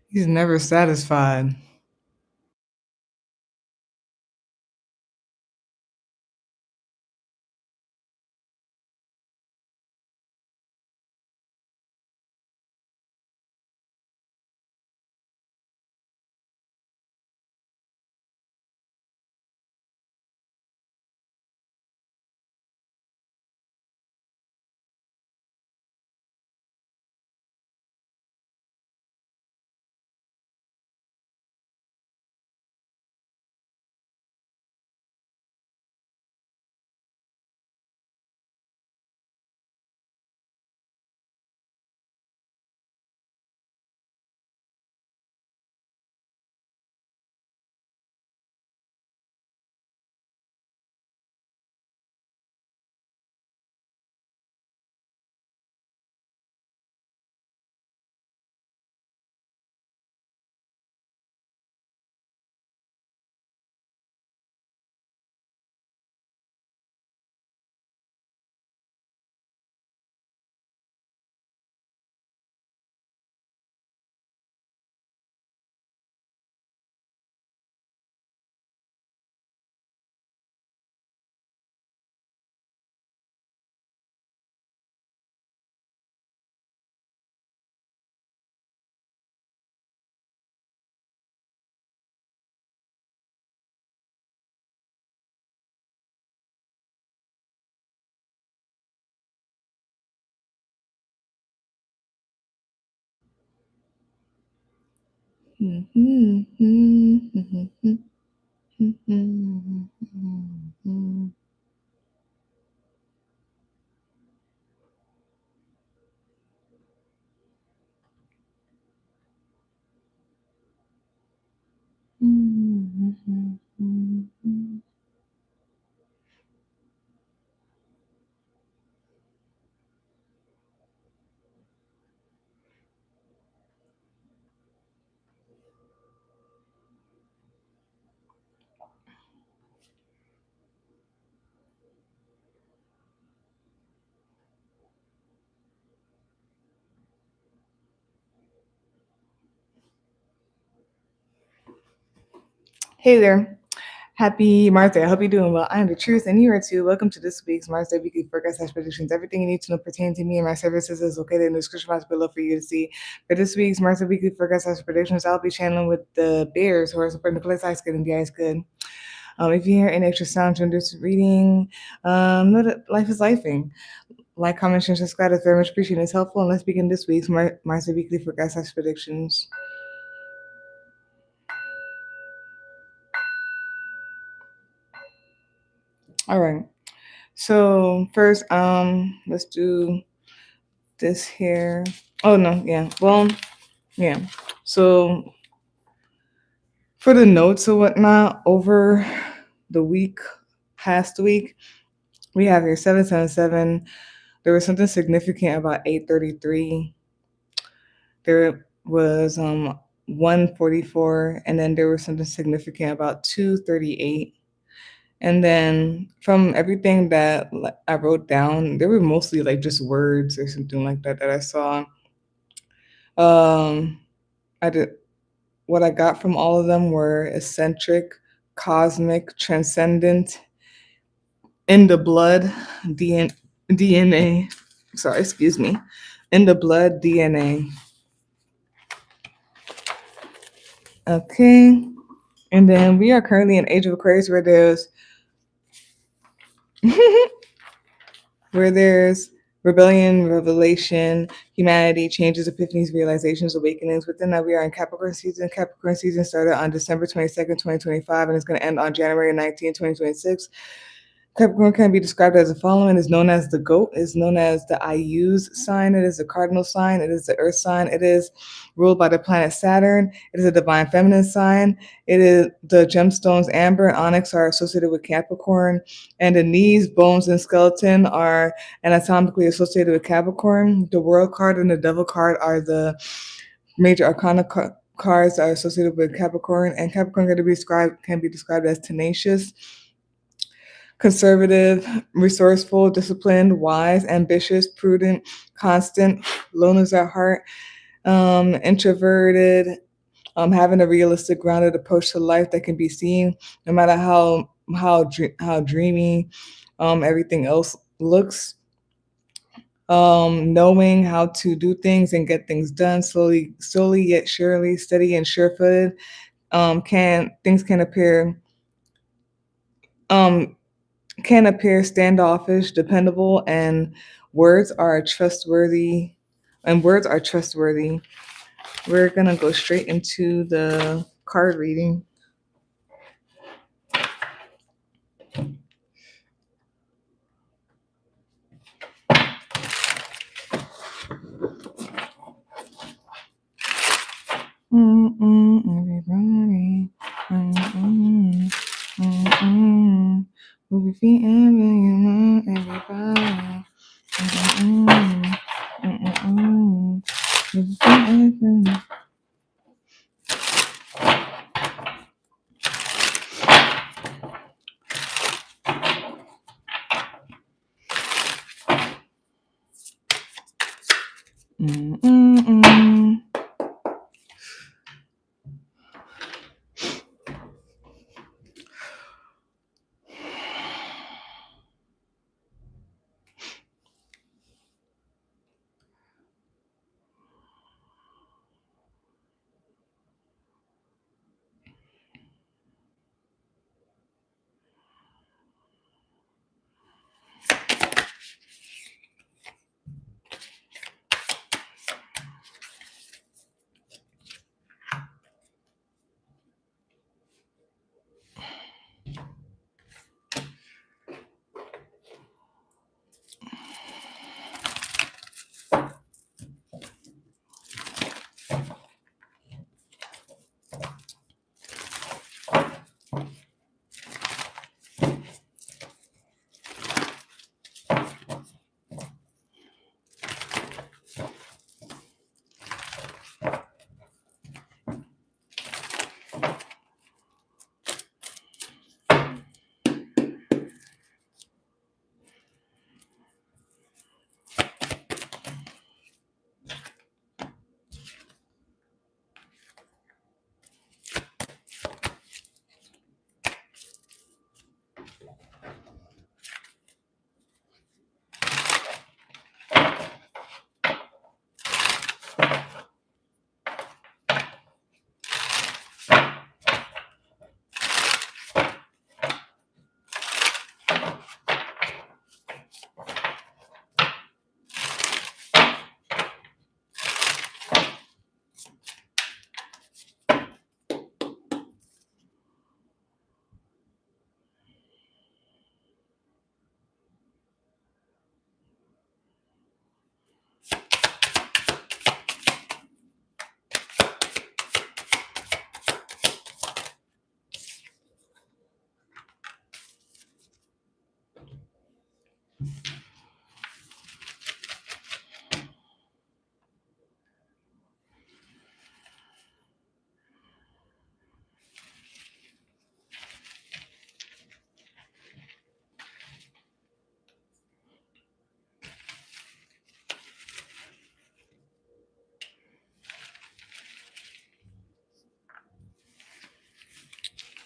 He's never satisfied. Hey there. Happy Mars Day. I hope you're doing well. I am the truth, and you are too. Welcome to this week's Mars Day Weekly Forecast Predictions. Everything you need to know pertaining to me and my services is located in the description box below for you to see. For this week's Mars Day Weekly Forecast Predictions, I'll be channeling with the Bears, who are supporting the place ice good and the ice good. If you hear any extra sound during this reading, know that life is lifing. Like, comment, share, subscribe. It's very much appreciated. It's helpful. And let's begin this week's Mars Day Weekly Forecast Predictions. All right. So first, let's do this here. Oh no, yeah. Well, yeah. So for the notes or whatnot over the week, past week, we have here 777. There was something significant about 833. There was 144, and then there was something significant about 238. And then from everything that I wrote down, there were mostly like just words or something like that that I saw. Um, I did what I got from all of them were eccentric, cosmic, transcendent, in the blood, DNA. Sorry, excuse me. In the blood, DNA. Okay. And then we are currently in Age of Aquarius where there's rebellion, revelation, humanity, changes, epiphanies, realizations, awakenings. Within that, we are in Capricorn season. Capricorn season started on December 22nd, 2025, and it's going to end on January 19th, 2026. Capricorn can be described as the following: is known as the goat, is known as the I use sign, it is the cardinal sign, it is the earth sign, it is ruled by the planet Saturn, it is a divine feminine sign, it is the gemstones amber and onyx are associated with Capricorn, and the knees, bones, and skeleton are anatomically associated with Capricorn. The world card and the devil card are the major arcana cards that are associated with Capricorn, and Capricorn can be described as tenacious, conservative, resourceful, disciplined, wise, ambitious, prudent, constant, loners at heart, introverted, having a realistic, grounded approach to life that can be seen, no matter how dreamy everything else looks. Knowing how to do things and get things done slowly yet surely, steady and sure-footed. Can appear standoffish, dependable, and words are trustworthy. We're gonna go straight into the card reading. Everybody. Move your feet and bring you on, everybody. Move your feet and bring you.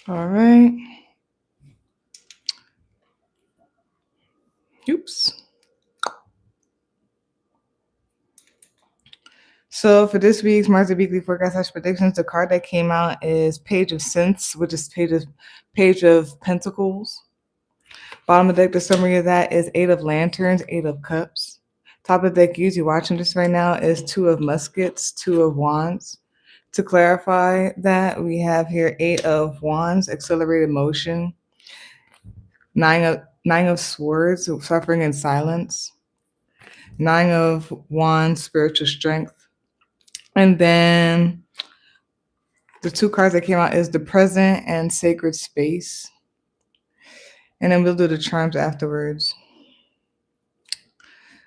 All right. Oops. So for this week's Mars Weekly Forecast / Predictions, the card that came out is Page of Sense, which is Page of Pentacles. Bottom of the deck, the summary of that is Eight of Lanterns, Eight of Cups. Top of the deck, you're watching this right now, is Two of Muskets, Two of Wands. To clarify that, we have here Eight of Wands, accelerated motion. Nine Nine of Swords, suffering in silence. Nine of Wands, spiritual strength. And then the two cards that came out is the Present and Sacred Space. And then we'll do the charms afterwards.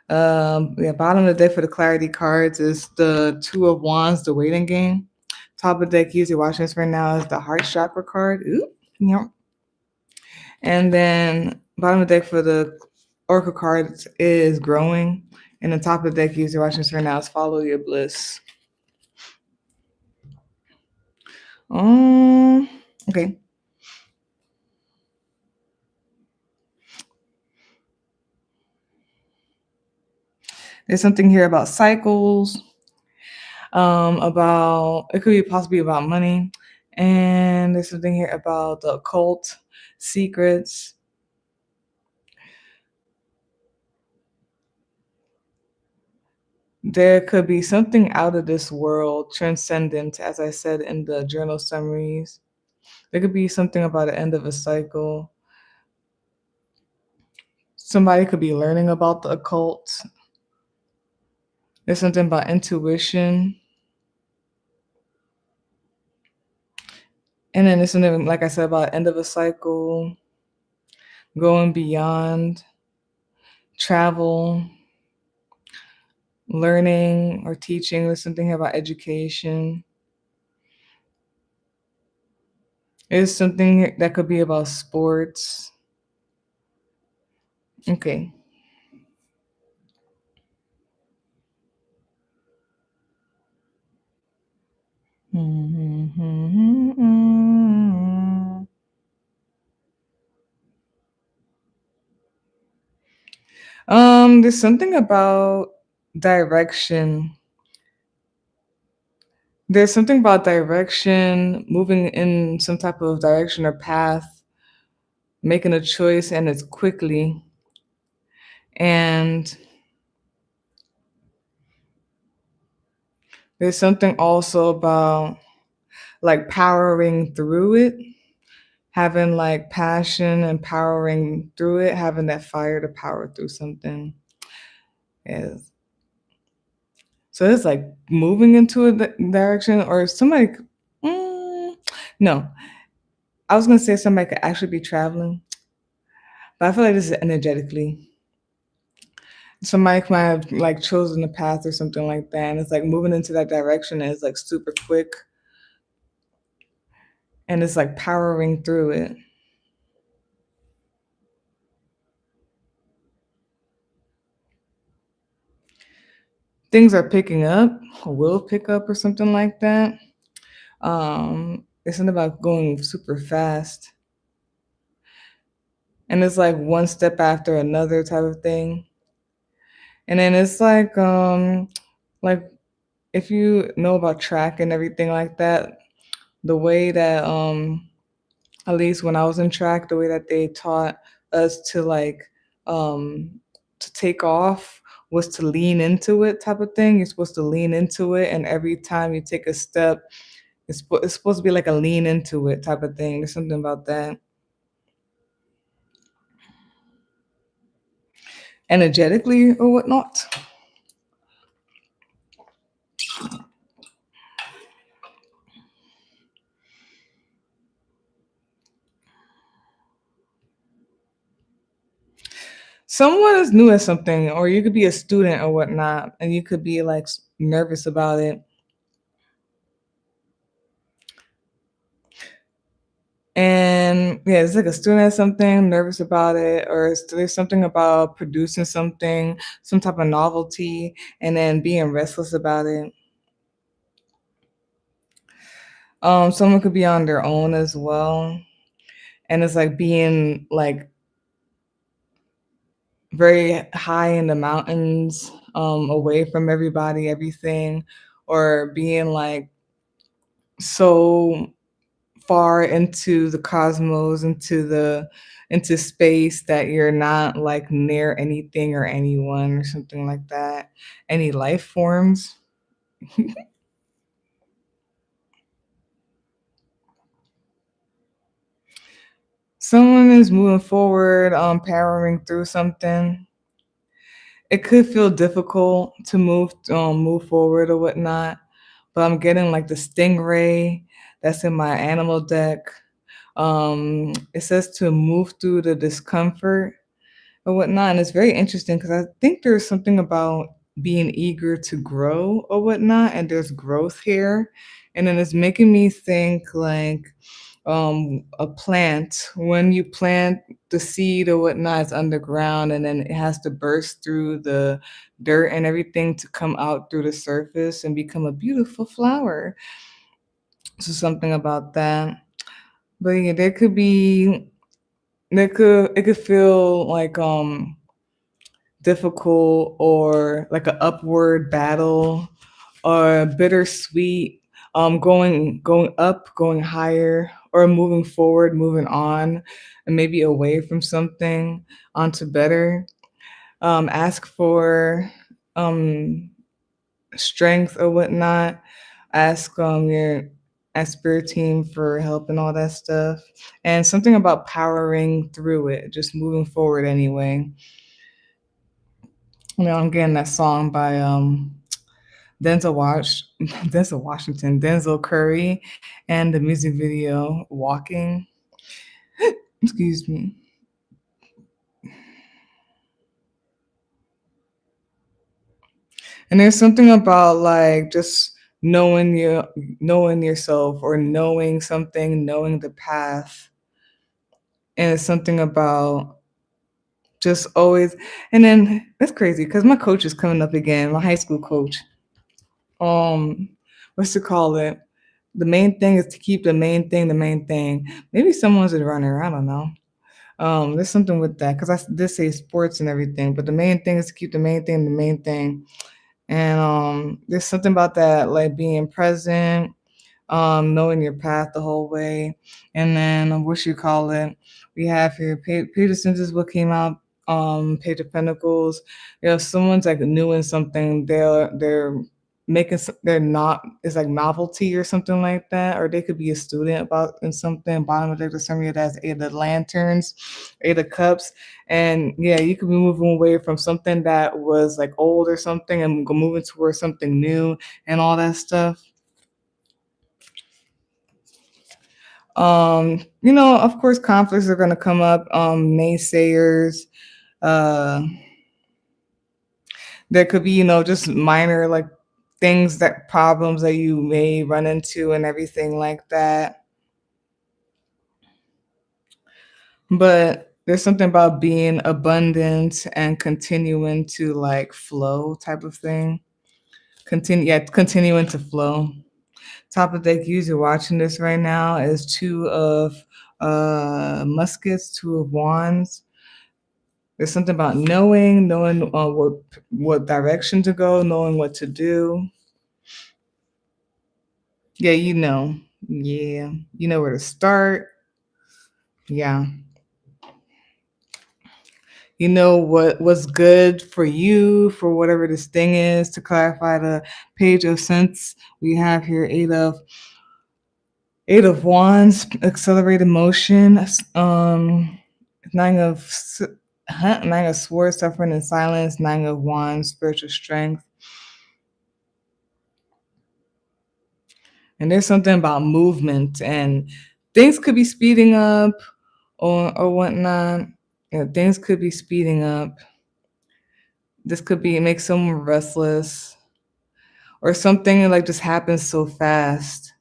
Bottom of the deck for the clarity cards is the Two of Wands, the waiting game. Top of the deck, usually watching this right now, is the Heart Chakra card. Ooh, yep. And then bottom of the deck for the Oracle cards is growing. And the top of the deck, usually watching this right now, is Follow Your Bliss. Okay. There's something here about cycles. About it could be possibly about money, and there's something here about the occult, secrets. There could be something out of this world, transcendent, as I said in the journal summaries. There could be something about the end of a cycle. Somebody could be learning about the occult. There's something about intuition. And then there's something, like I said, about end of a cycle, going beyond, travel, learning or teaching. There's something here about education. There's something that could be about sports. Okay. There's something about direction. There's something about direction, moving in some type of direction or path, making a choice, and it's quickly. And there's something also about like powering through it, having like passion and powering through it, having that fire to power through something. Yes. So it's like moving into a direction, or somebody. No, I was gonna say somebody could actually be traveling, but I feel like this is energetically. Somebody might have like chosen a path or something like that, and it's like moving into that direction, and it's like super quick, and it's like powering through it. Things are picking up, or will pick up, or something like that. It's something about going super fast, and it's like one step after another type of thing. And then it's like if you know about track and everything like that, the way that at least when I was in track, the way that they taught us to like to take off was to lean into it type of thing. You're supposed to lean into it, and every time you take a step, it's supposed to be like a lean into it type of thing. There's something about that. Energetically or whatnot. Someone is new at something, or you could be a student or whatnot, and you could be like nervous about it. And yeah, it's like a student at something, nervous about it, or there's something about producing something, some type of novelty, and then being restless about it. Someone could be on their own as well, and it's like being like very high in the mountains, away from everybody, everything, or being like so far into the cosmos, into space that you're not like near anything or anyone or something like that. Any life forms. someone is moving forward, powering through something. It could feel difficult to move forward or whatnot, but I'm getting like the stingray that's in my animal deck. It says to move through the discomfort or whatnot, and it's very interesting because I think there's something about being eager to grow or whatnot, and there's growth here, and then it's making me think like a plant. When you plant the seed or whatnot, it's underground, and then it has to burst through the dirt and everything to come out through the surface and become a beautiful flower. So something about that. But yeah, it could feel like difficult or like an upward battle or bittersweet, going up, going higher, or moving forward, moving on, and maybe away from something onto better. Ask for um strength or whatnot. Ask your spirit team for help and all that stuff. And something about powering through it, just moving forward anyway. I'm getting that song by Denzel Washington, Denzel Curry, and the music video "Walking." Excuse me. And there's something about like just knowing yourself or knowing something, knowing the path, and it's something about just always. And then that's crazy because my coach is coming up again, my high school coach. Um, what's to call it? The main thing is to keep the main thing the main thing. Maybe someone's a runner. I don't know. There's something with that because I did say sports and everything, but the main thing is to keep the main thing the main thing. And there's something about that, like being present, knowing your path the whole way. And then what you call it, we have here Peterson's is what came out. Page of Pentacles. If someone's like new in something, they're they're not, it's like novelty or something like that, or they could be a student about in something. Bottom of the summary that's Eight of Lanterns, Eight of Cups, and yeah, you could be moving away from something that was like old or something and moving towards something new and all that stuff. Of course, conflicts are going to come up. Naysayers. Uh, there could be, just minor like things that problems that you may run into and everything like that. But there's something about being abundant and continuing to like flow type of thing. Continuing to flow. Top of deck user watching this right now is two of muskets, two of wands. There's something about knowing what direction to go, knowing what to do. Yeah, Yeah, you know where to start. Yeah, you know what's good for you for whatever this thing is. To clarify the page of sense, we have here Eight of Wands, accelerated motion. Nine of Nine of Swords, suffering in silence. Nine of Wands, spiritual strength. And there's something about movement and things could be speeding up or whatnot. Things could be speeding up. This could be make someone restless or something like just happens so fast.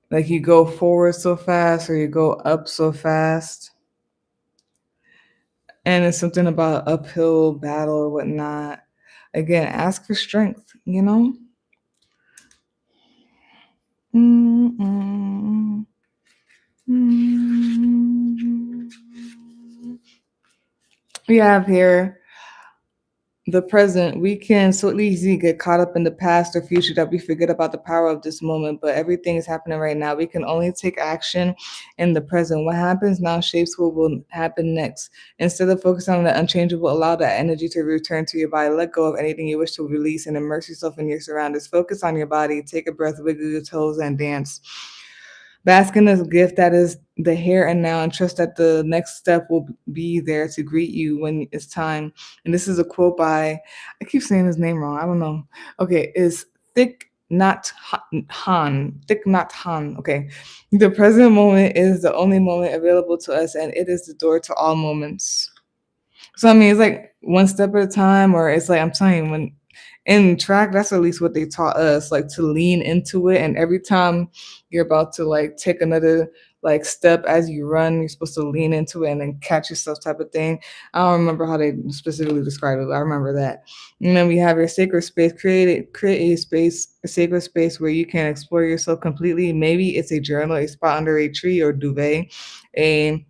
Like you go forward so fast or you go up so fast. And it's something about uphill battle or whatnot. Again, ask for strength, Mm-mm. Mm. We have here the present. We can so easily get caught up in the past or future that we forget about the power of this moment, but everything is happening right now. We can only take action in the present. What happens now shapes what will happen next. Instead of focusing on the unchangeable, allow that energy to return to your body. Let go of anything you wish to release and immerse yourself in your surroundings. Focus on your body. Take a breath, wiggle your toes, and dance. Bask in this gift that is the here and now, and trust that the next step will be there to greet you when it's time. And this is a quote by, I keep saying his name wrong. I don't know. Okay, is Thick Nhat Hanh. Okay. The present moment is the only moment available to us, and it is the door to all moments. So I mean, it's like one step at a time, or it's like I'm telling you, when in track, that's at least what they taught us, like to lean into it. And every time you're about to like take another like step as you run, you're supposed to lean into it and then catch yourself, type of thing. I don't remember how they specifically describe it, but I remember that. And then we have your sacred space. Create a sacred space where you can explore yourself completely. Maybe it's a journal, a spot under a tree or duvet, a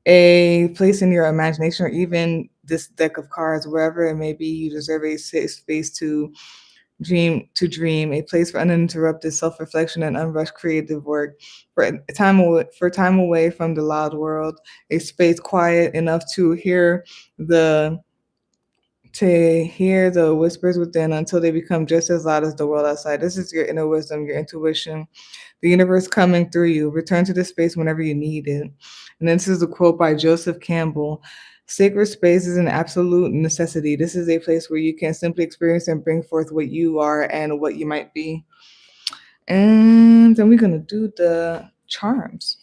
a place in your imagination, or even this deck of cards, wherever it may be. You deserve a safe space to dream, a place for uninterrupted self-reflection and unrushed creative work, for time away from the loud world, a space quiet enough the to hear the whispers within until they become just as loud as the world outside. This is your inner wisdom, your intuition, the universe coming through you. Return to this space whenever you need it. And this is a quote by Joseph Campbell. Sacred space is an absolute necessity. This is a place where you can simply experience and bring forth what you are and what you might be. And then we're going to do the charms.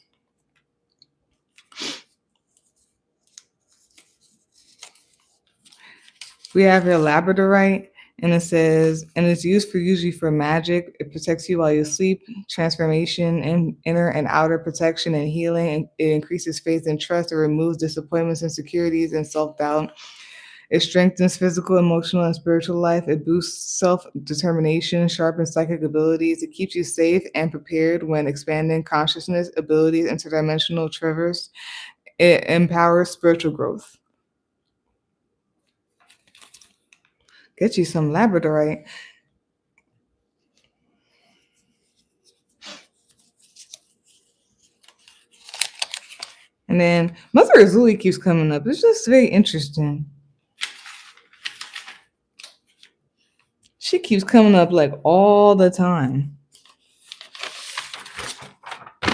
We have your labradorite, and it says, and it's used for usually for magic. It protects you while you sleep, transformation, and inner and outer protection and healing. And it increases faith and trust. It removes disappointments, insecurities, and self doubt. It strengthens physical, emotional, and spiritual life. It boosts self determination, sharpens psychic abilities. It keeps you safe and prepared when expanding consciousness, abilities, interdimensional traverse. It empowers spiritual growth. Get you some labradorite. And then Mother Azuli keeps coming up. It's just very interesting. She keeps coming up like all the time.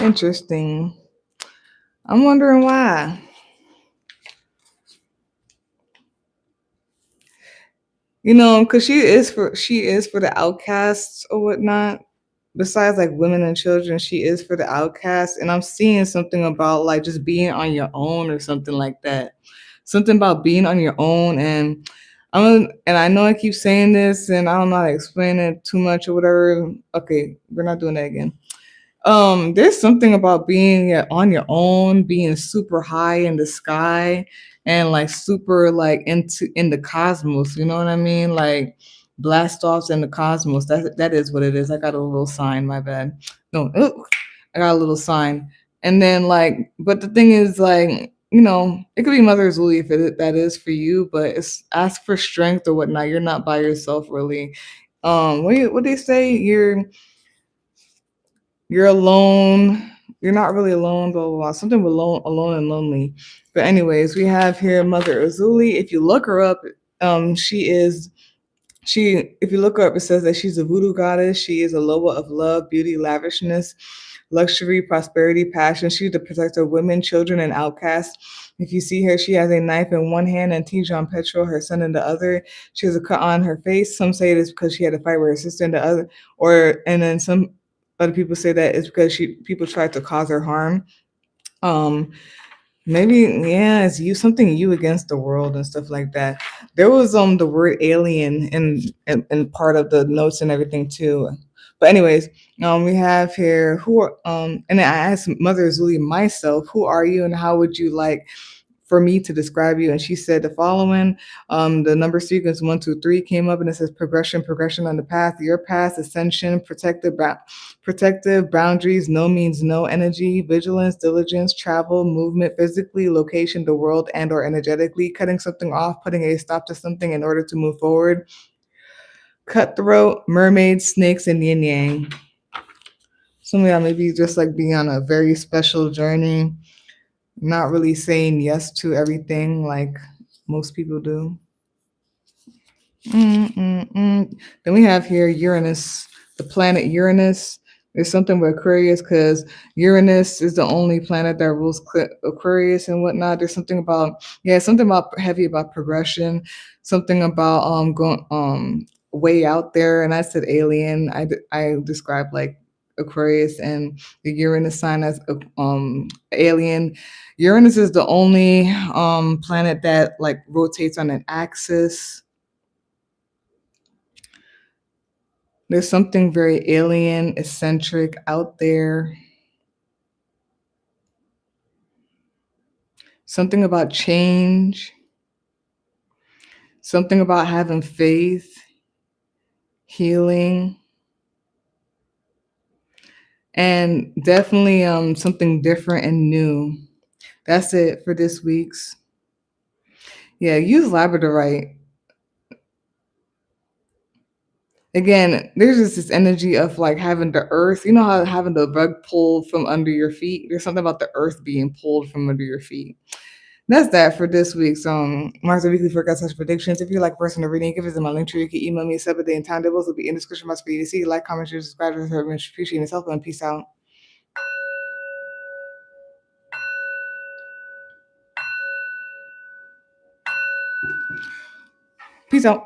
Interesting. I'm wondering why. You know, because she is for the outcasts or whatnot. Besides like women and children, she is for the outcasts. And I'm seeing something about like just being on your own or something like that. Something about being on your own. And I know I keep saying this and I don't know how to explain it too much or whatever. Okay, we're not doing that again. There's something about being on your own, being super high in the sky and like super like in the cosmos, you know what I mean? Like blast offs in the cosmos. That is what it is. I got a little sign, my bad. No, I got a little sign. And then like, but the thing is like, you know, it could be Mother Zuli if that is for you, but it's ask for strength or whatnot. You're not by yourself really. What they say? You're alone. You're not really alone, blah, blah, blah. Something with alone and lonely. But anyways, we have here Mother Azuli. If you look her up, she is if you look her up, it says that she's a voodoo goddess. She is a lover of love, beauty, lavishness, luxury, prosperity, passion. She's the protector of women, children, and outcasts. If you see her, she has a knife in one hand and Tijan Petrol, her son, in the other. She has a cut on her face. Some say it is because she had to fight with her sister in the other, and then some other people say that it's because people tried to cause her harm. Um, Maybe yeah, it's you against the world and stuff like that. There was the word alien in part of the notes and everything too. But anyways, we have here and I asked Mother Zuli myself, who are you and how would you like for me to describe you? And she said the following. The number sequence 1, 2, 3 came up and it says progression on the path, your path, ascension, protective boundaries, no means no, energy, vigilance, diligence, travel, movement, physically, location, the world, and or energetically, cutting something off, putting a stop to something in order to move forward. Cutthroat, mermaids, snakes, and yin yang. Some of y'all maybe just like being on a very special journey, not really saying yes to everything like most people do. Then we have here Uranus, the planet Uranus. There's something with Aquarius because Uranus is the only planet that rules Aquarius and whatnot. There's something about something about heavy about progression, something about going way out there. And I said alien. I described like Aquarius and the Uranus sign as alien. Uranus is the only planet that like rotates on an axis. There's something very alien, eccentric out there. Something about change. Something about having faith, healing, and definitely something different and new. That's it for this week's. Yeah, use labradorite. Again, there's just this energy of like having the earth. You know how having the rug pulled from under your feet? There's something about the earth being pulled from under your feet. That's that for this week's Mars Weekly Forecast predictions. If you like personal reading, give us my link tree. You can email me 7 day and time tables will be in the description box for you to see. Like, comment, share, subscribe, appreciate yourself, and peace out. Peace out.